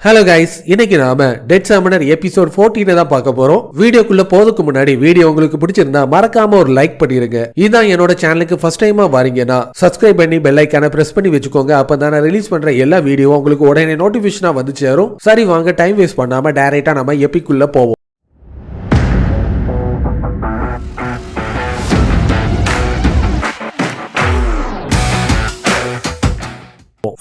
Hello guys, இன்னைக்கு நாம dead சமனர் episode 14 தான் பார்க்க போறோம். வீடியோக்குள்ள போறதுக்கு முன்னாடி வீடியோ உங்களுக்கு பிடிச்சிருந்தா மறக்காம ஒரு லைக் பண்ணிருங்க. இதான் என்னோட சேனலுக்கு ஃபர்ஸ்ட் டைமா வாரீங்கன்னா சப்ஸ்கிரைப் பண்ணி பெல் ஐகானை பிரஸ் பண்ணி வச்சுக்கோங்க. அப்பதான் நான் ரிலீஸ் பண்ற எல்லா வீடியோ உங்களுக்கு உடனே நோட்டிபிகேஷனா வந்து சேரும். சரி வாங்க, டைம் வேஸ்ட் பண்ணாம டைரக்டா நம்ம எபிக்குள்ள போவோம்.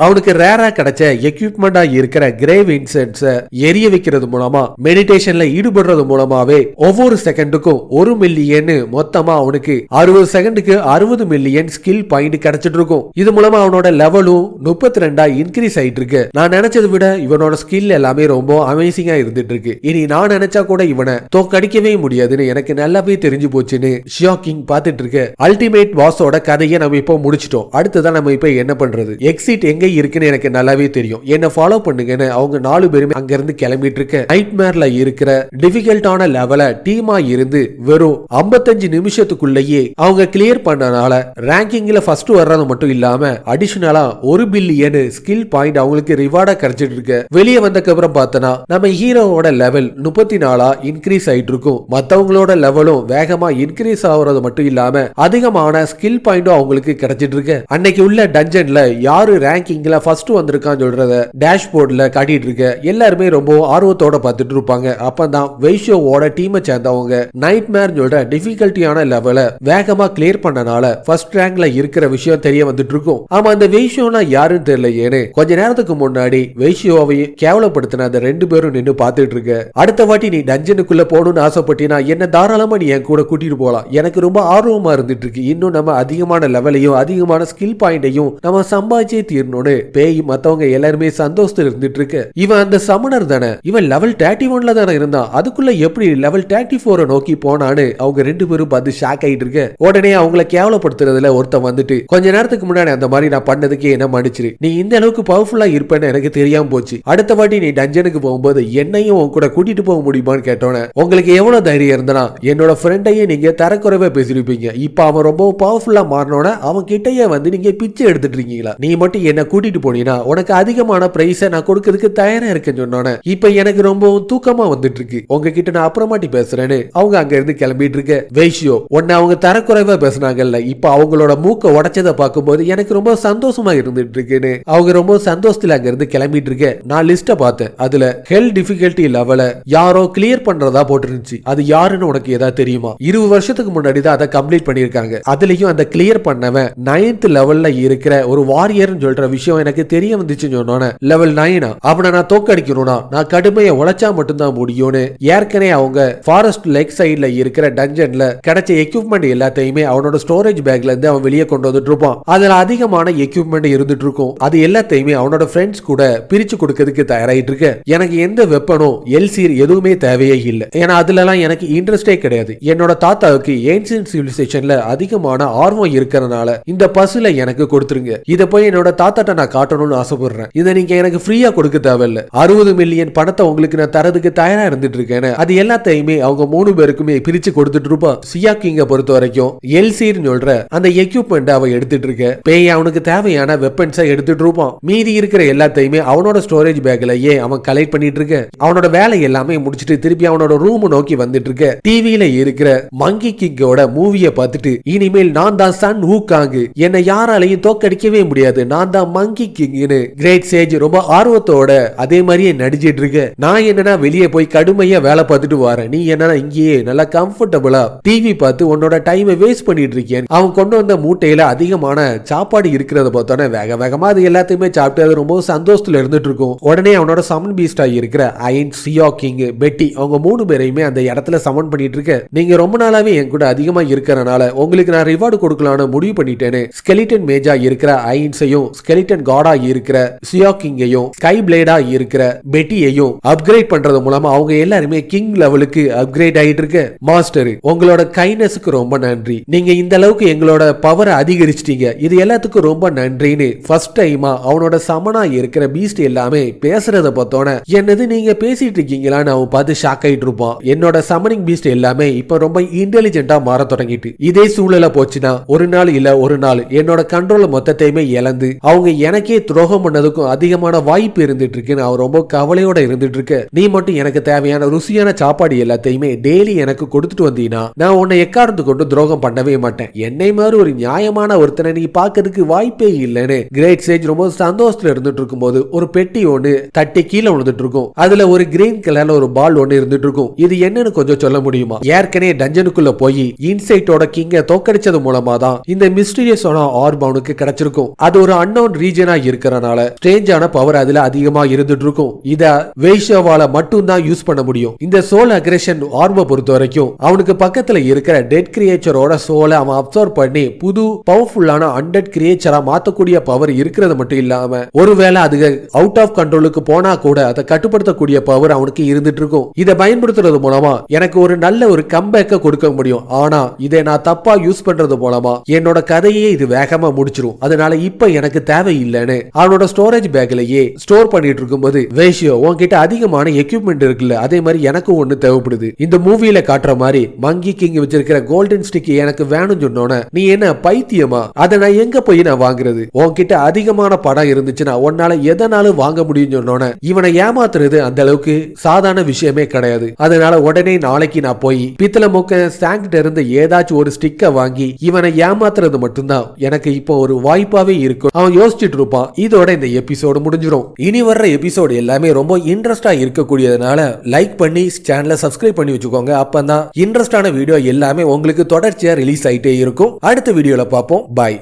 அவனுக்கு ரேரா கிடைச்ச எக்யூப்மெண்டா இருக்கிற கிரேவ் இன்சென்ட்ஸ் எரிய வைக்கிறது மூலமா மெடிடேஷன்ல ஈடுபடுறது மூலமாவே ஒவ்வொரு செகண்டுக்கும் 1 மில்லியன் மொத்தமா அவனுக்கு 60 செகண்டுக்கு 60 மில்லியன் ஸ்கில் பாயிண்ட் கிடைச்சிட்டு இருக்கும். இது மூலமா அவனோட லெவலும் 32 இன்க்ரீஸ் ஆயிட்டு இருக்கு. நான் நினைச்சதை விட இவனோட ஸ்கில் எல்லாமே ரொம்ப அமேசிங்கா இருந்துட்டு இருக்கு. இனி நான் நினைச்சா கூட இவனை தோக்கடிக்கவே முடியாதுன்னு எனக்கு நல்லாவே தெரிஞ்சு போச்சுன்னு ஷியாக்கிங் பார்த்துட்டு இருக்கு. அல்டிமேட் பாஸோட கதையை நம்ம இப்போ முடிச்சிட்டோம். அடுத்ததான் நம்ம இப்போ என்ன பண்றது? எக்ஸிட் எங்க இருக்குன்னு எனக்கு நல்லாவே தெரியும். என்ன ஃபாலோ பண்ணுங்கன்னு அவங்க 4 பேருமே அங்க இருந்து கிளம்பிட்டு இருக்க. நைட்மேர்ல இருக்கிற டிஃபிகல்ட்டான லெவல டீமா இருந்து வெறும் 55 நிமிஷத்துக்குள்ளேயே அவங்க கிளியர் பண்ணனால ரேங்கிங்ல ஃபர்ஸ்ட் வர்றது மட்டும் இல்லாம அடிஷனலா 1 பில்லியன் ஸ்கில் பாயிண்ட் அவங்களுக்கு ரிவார்டா கிடைச்சிட்டு இருக்கு. வெளியே வந்ததுக்கு அப்புறம் பார்த்தனா நம்ம ஹீரோவோட லெவல் 34 இன்க்ரீஸ் ஆயிட்டு இருக்கும். மத்தவங்களோட லெவலும் வேகமா இன்க்ரீஸ் ஆகுறது மட்டும் இல்லாம அதிகமான ஸ்கில் பாயிண்டும் அவங்களுக்கு கிடைச்சிட்டு இருக்கு. அன்னைக்கு உள்ள டஞ்சன்ல யாரு ரேங்கிங்ல ஃபர்ஸ்ட் வந்திருக்கான்னு சொல்றத டேஷ்போர்ட்ல காட்டிட்டு இருக்க. எல்லாருமே ரொம்ப ஆர்வத்தோட பார்த்துட்டு இருப்பாங்க. அப்பதான் வெய்ஷோவோட டீமை சேர்ந்தவங்க நைட்மேர் சொல்ற டிஃபிகல்ட்டியான லெவல வேகமா கிளியர் பண்ணனால ஃபர்ஸ்ட் ரேங்க்ல இருக்கிற விஷயம் தெரிய வந்துட்டு இருக்கும். ஆமா, அந்த வெய்ஷோனா யாருன்னு தெரியலையேன்னு கொஞ்ச நேரத்துக்கு முன்னாடி வெய்ஷோவையும் கேவலப்படுத்தின அந்த 2 பேரும் நின்று பார்த்துட்டு இருக்க. அடுத்த வாட்டி நீ டஞ்சனுக்குள்ள போகணும்னு ஆசைப்பட்டினா என்ன தாராளமா நீ என் கூட கூட்டிட்டு போகலாம். எனக்கு ரொம்ப ஆர்வமா இருந்துட்டு இருக்கு. இன்னும் நம்ம அதிகமான லெவலையும் அதிகமான ஸ்கில் பாயிண்டையும் நம்ம சம்பாதிச்சே தீரணும்னு பேய் மத்தவங்க எல்லாருமே சந்தோஷத்துல இருந்துட்டு இருக்கு. இவன் அந்த சமனர் தானே, இவன் லெவல் 31ல தானே இருந்தான், அதுக்குள்ள எப்படி லெவல் 34 நோக்கி போனான்னு அவங்க 2 பேரும் பார்த்து ஷாக் ஆயிட்டு இருக்கு. உடனே அவங்கள கேவலப்படுத்துறதுல ஒருத்தன் வந்துட்டு கொஞ்ச நேரத்துக்கு முன்னாடி அந்த மாதிரி நான் பண்ணதுக்கு என்ன மன்னிச்சிரு, நீ இந்த அளவுக்கு பவர்ஃபுல்லா இருப்பேன்னு எனக்கு தெரியாம போச்சு. அடுத்த வாட்டி நீ டஞ்சனுக்கு போகும்போது என்னையும் உன் கூட கூட்டிட்டு போக முடியுமான்னு கேட்டோன்னே உங்களுக்கு எவ்வளவு தைரியம் இருந்தனா என்னோட ஃப்ரெண்டையே நீங்க தரக்குறைவா பேசிருப்பீங்க. இப்ப அவன் ரொம்ப பவர்ஃபுல்லா மாறினோட அவன் கிட்டயே வந்து நீங்க பிச்சை எடுத்துட்டு இருக்கீங்களா? நீ மட்டும் என்ன கூட்டிட்டு போனீனா உனக்கு அதிகமான பிரைஸை நான் கொடுக்கிறதுக்கு தயாரா இருக்கேன்னு சொன்னோன்னே இப்ப எனக்கு ரொம்ப தூக்கமா வந்துட்டு இருக்கு, உங்ககிட்ட நான் அப்புறமாட்டி பேசுறேன்னு அவங்க அங்க இருந்து கிளம்பிட்டு இருக்க. வெய்ஷியோ உன்னை அவங்க தரக்குறைவா பேசினாங்கல்ல, இப்ப அவங்களோட மூக்க உடைச்சதை பார்க்கும்போது எனக்கு ரொம்ப சந்தோஷமா இருந்துட்டு இருக்குன்னு அவங்க ரொம்ப சந்தோஷத்துல அங்க இருந்து கிளம்பிட்டு இருக்க. நான் லிஸ்ட பார்த்தேன். அதுல ஹெல் டிஃபிகல்ட்டி லெவல யாரோ கிளியர் பண்றதா போட்டுருந்துச்சு. அது யாருன்னு உனக்கு ஏதாவது தெரியுமா? 20 வருஷத்துக்கு முன்னாடி தான் அதை கம்ப்ளீட் பண்ணிருக்காங்க. அதுலயும் அந்த கிளியர் பண்ணவன் 9th லெவல்ல இருக்கிற ஒரு வாரியர் சொல்ற விஷயம் எனக்கு தெரிய வந்துச்சு. சொன்னோன லெவல் 9 அவனை நான் தோக்கடிக்கணும்னா நான் கடுமையை உழைச்சா மட்டும்தான் முடியும்னு ஏற்கனவே அவங்க ஃபாரஸ்ட் லேக் சைட்ல இருக்கிற டஞ்சன்ல கிடைச்ச எக்யூப்மெண்ட் எல்லாத்தையுமே அவனோட ஸ்டோரேஜ் பேக்ல இருந்து அவன் வெளியே கொண்டு வந்துட்டு இருப்பான். அதுல அதிகமான எக்யூப்மெண்ட் இருந்துட்டு இருக்கும். அது எல்லாத்தையுமே அவனோட ஃப்ரெண்ட்ஸ் கூட பிரிச்சு கொடுக்கிறதுக்கு தயாராயிட்டு இருக்கு. எனக்கு எந்த வெப்பனும் எல்சீர் எதுவுமே தேவையே இல்லை. ஏன்னா அதுல எல்லாம் எனக்கு இன்ட்ரெஸ்டே கிடையாது. என்னோட தாத்தாவுக்கு ஏன்சியன்ட் சிவிலைசேஷன்ல அதிகமான ஆர்வம் இருக்கிறதுனால இந்த பசுல எனக்கு கொடுத்துருங்க. இதை போய் என்னோட தாத்தாட்ட நான் காட்டணும்னு ஆசைப்படுறேன். இதை நீங்க எனக்கு ஃப்ரீயா கொடுக்க தேவையில்ல. 60 மில்லியன் பணத்தை உங்களுக்கு நான் தரதுக்கு தயாரா இருந்துட்டு இருக்கேன். அது எல்லாத்தையுமே அவங்க 3 பேருக்குமே பிரிச்சு கொடுத்துட்டு இருப்பான். சியாக்கிங்க பொறுத்த வரைக்கும் எல்சீர் சொல்ற அந்த எக்யூப்மெண்ட் அவ எடுத்துட்டு இருக்க. பேய் அவனுக்கு தேவையான வெப்பன்ஸை எடுத்துட்டு இருப்பான். மீதி இருக்கிற எல்லாத்தையுமே அவனோட ஸ்டோரேஜ் பேக்லயே அவன் கலெக்ட் பண்ணிட்டு இருக்க. அவனோட வேலை எல்லாமே முடிச்சிட்டு திருப்பி அவனோட ரூம் நோக்கி வந்துட்டு இருக்க. டிவியில இருக்கிற மங்கி கிங்கோட மூவியை பார்த்துட்டு இனிமேல் நான் தான் சன் ஹூகாங், என்னை யாராலையும் தோக்கடிக்கவே முடியாது, நான் தான் மங்கி கிங்னு கிரேட் சேஜ் ரொம்ப ஆர்வத்தோட அதே மாதிரியே நடிச்சிட்டு இருக்க. நான் என்னன்னா வெளியே போய் கடுமையா வேலை பார்த்துட்டு வரேன், நீ என்னன்னா இங்கேயே நல்லா கம்ஃபர்டபுளா டிவி பார்த்து உன்னோட டைமை வேஸ்ட் பண்ணிட்டு இருக்கேன். அவன் கொண்டு வந்த மூட்டையில அதிகமான சாப்பாடு இருக்கிறத பார்த்தோன்னே வேக வேகமா அது எல்லாத்தையுமே சாப்பிட்டு அது ரொம்ப சந்தோஷத்துல இருந்துட்டு இருக்கும். உடனே அவனோட சமன் பீஸ்டா இருக்கிற அயன், சியாக்கிங், பெட்டி அவங்க 3 பேரையுமே அந்த இடத்துல சமன் பண்ணிட்டு இருக்க. நீங்க ரொம்ப நாளாவே என் கூட அதிகமா இருக்கிறனால உங்களுக்கு நான் ரிவார்டு கொடுக்கலாம்னு முடிவு பண்ணிட்டேன்னு ஸ்கெலிட்டன் மேஜா இருக்கிற அயன்ஸையும் ஸ்கெலிட்டன் காடா இருக்கிற சியாக்கிங்கையும் ஸ்கை பிளேடா இருக்கிற பெட்டியையும் அப்கிரேட் பண்றது மூலமா அவங்க எல்லாருமே கிங் லெவலுக்கு அப்கிரேட் ஆயிட்டு இருக்கு. மாஸ்டர் உங்களோட கைனஸுக்கு ரொம்ப நன்றி, நீங்க இந்த அளவுக்கு எங்களோட பவரை அதிகரிச்சிட்டீங்க, இது எல்லாத்துக்கும் ரொம்ப நன்றின்னு ஃபர்ஸ்ட் டைமா அவனோட சமனா இருக்கிற பீஸ்ட் எல்லாமே பேசுறத பார்த்தோன்னே என்னது நீங்க பேசிட்டு இருக்கீங்களான்னு அவன் பார்த்து ஷாக் ஆயிட்டு இருப்பான். என்னோட சமனிங் பீஸ்ட் எல்லாமே இப்ப ரொம்ப இன்டெலிஜென்ட்டா மாற தொடங்கிட்டு இதே சூழல போச்சுன்னா ஒரு நாள் இல்ல ஒரு நாள் என்னோட கண்ட்ரோல் மொத்தத்தையுமே இழந்து அவங்க அவங்க எனக்கே துரோகம் பண்ணதுக்கும் அதிகமான வாய்ப்பு இருந்துட்டு இருக்குன்னு அவர் ரொம்ப கவலையோட இருந்துட்டு இருக்கு. நீ மட்டும் எனக்கு தேவையான ருசியான சாப்பாடு எல்லாத்தையுமே டெய்லி எனக்கு கொடுத்துட்டு வந்தீங்கன்னா நான் உன்னை எக்காரணத்து கொண்டு துரோகம் பண்ணவே மாட்டேன். என்னை மாதிரி ஒரு நியாயமான ஒருத்தனை நீ பாக்கிறதுக்கு வாய்ப்பே இல்லைன்னு கிரேட் சேஜ் ரொம்ப சந்தோஷத்துல இருந்துட்டு இருக்கும்போது ஒரு பெட்டி ஒண்ணு தட்டி கீழே விழுந்துட்டு இருக்கும். அதுல ஒரு கிரீன் கலர்ல ஒரு பால் ஒண்ணு இருந்துட்டு இருக்கும். இது என்னன்னு கொஞ்சம் சொல்ல முடியுமா? ஏற்கனவே டஞ்சனுக்குள்ள போய் இன்சைட்டோட கிங்க தோக்கடிச்சது மூலமா தான் இந்த மிஸ்டீரியஸான ஆர்ப் அவனுக்கு கிடைச்சிருக்கும். அது ஒரு அன்னோன் ரீஜனா இருக்கிறனால ஸ்ட்ரேஞ்சான பவர் அதுல அதிகமா இருந்துட்டு இருக்கும். இத வெய்ஷாவால மட்டும் தான் யூஸ் பண்ண முடியும். இந்த சோல் அக்ரெஷன் ஆர்பை பொறுத்த வரைக்கும் அவனுக்கு பக்கத்துல இருக்கிற டெட் கிரியேச்சரோட சோலை அவன் அப்சர்வ் பண்ணி புது பவர்ஃபுல்லான அன்டெட் கிரியேச்சரா மாத்தக்கூடிய பவர் இருக்கிறது மட்டும் இல்லாம ஒருவேளை அது அவுட் ஆஃப் கண்ட்ரோலுக்கு போனா கூட அதை கட்டுப்படுத்தக்கூடிய பவர் அவனுக்கு இருந்துட்டு இருக்கும். இதை பயன்படுத்துறது மூலமா எனக்கு ஒரு நல்ல ஒரு கம்பேக்க கொடுக்க முடியும். ஆனா இதை நான் தப்பா யூஸ் பண்றது மூலமா என்னோட கதையே இது வேகமா முடிச்சிரும். அதனால இப்ப எனக்கு தேவையில்லைன்னு அவனோட ஸ்டோரேஜ் பேக்லயே ஸ்டோர் பண்ணிட்டு இருக்கும்போது வேஷியோ உன்கிட்ட அதிகமான எக்யூப்மெண்ட் இருக்குல்ல, அதே மாதிரி எனக்கு ஒண்ணு தேவைப்படுது. இந்த மூவில காட்டுற மாதிரி மங்கி கிங் வச்சிருக்கிற கோல்டன் ஸ்டிக் எனக்கு வேணும் சொன்னோன நீ என்ன பைத்தியமா? அதை நான் எங்க போய் நான் வாங்குறது? உன்கிட்ட அதிகமான படம் இருந்துச்சுன்னா உன்னால எதனாலும் வாங்க முடியும் சொன்னோன இவனை ஏமாத்துறது அந்த அளவுக்கு சாதாரண விஷயமே கிடையாது. அதனால உடனே நாளைக்கு நான் போய் பித்தளை மொக்க ஸ்டாங்கிட்ட இருந்து ஏதாச்சும் ஒரு ஸ்டிக்க வாங்கி இவனை ஏமாத்துறது மட்டும்தான் எனக்கு இப்போ ஒரு வாய்ப்பாவே இருக்கும். அவன் யோசிச்சுட்டு இருப்பான். இதோட இந்த எபிசோடு முடிஞ்சிடும். இனி வர்ற எபிசோடு எல்லாமே ரொம்ப இன்ட்ரெஸ்டா இருக்கக்கூடியதுனால லைக் பண்ணி சேனலை சப்ஸ்கிரைப் பண்ணி வச்சுக்கோங்க. அப்பதான் இன்ட்ரெஸ்டான வீடியோ எல்லாமே உங்களுக்கு தொடர்ச்சியா ரிலீஸ் ஆயிட்டே இருக்கும். அடுத்த வீடியோல பார்ப்போம். பாய்.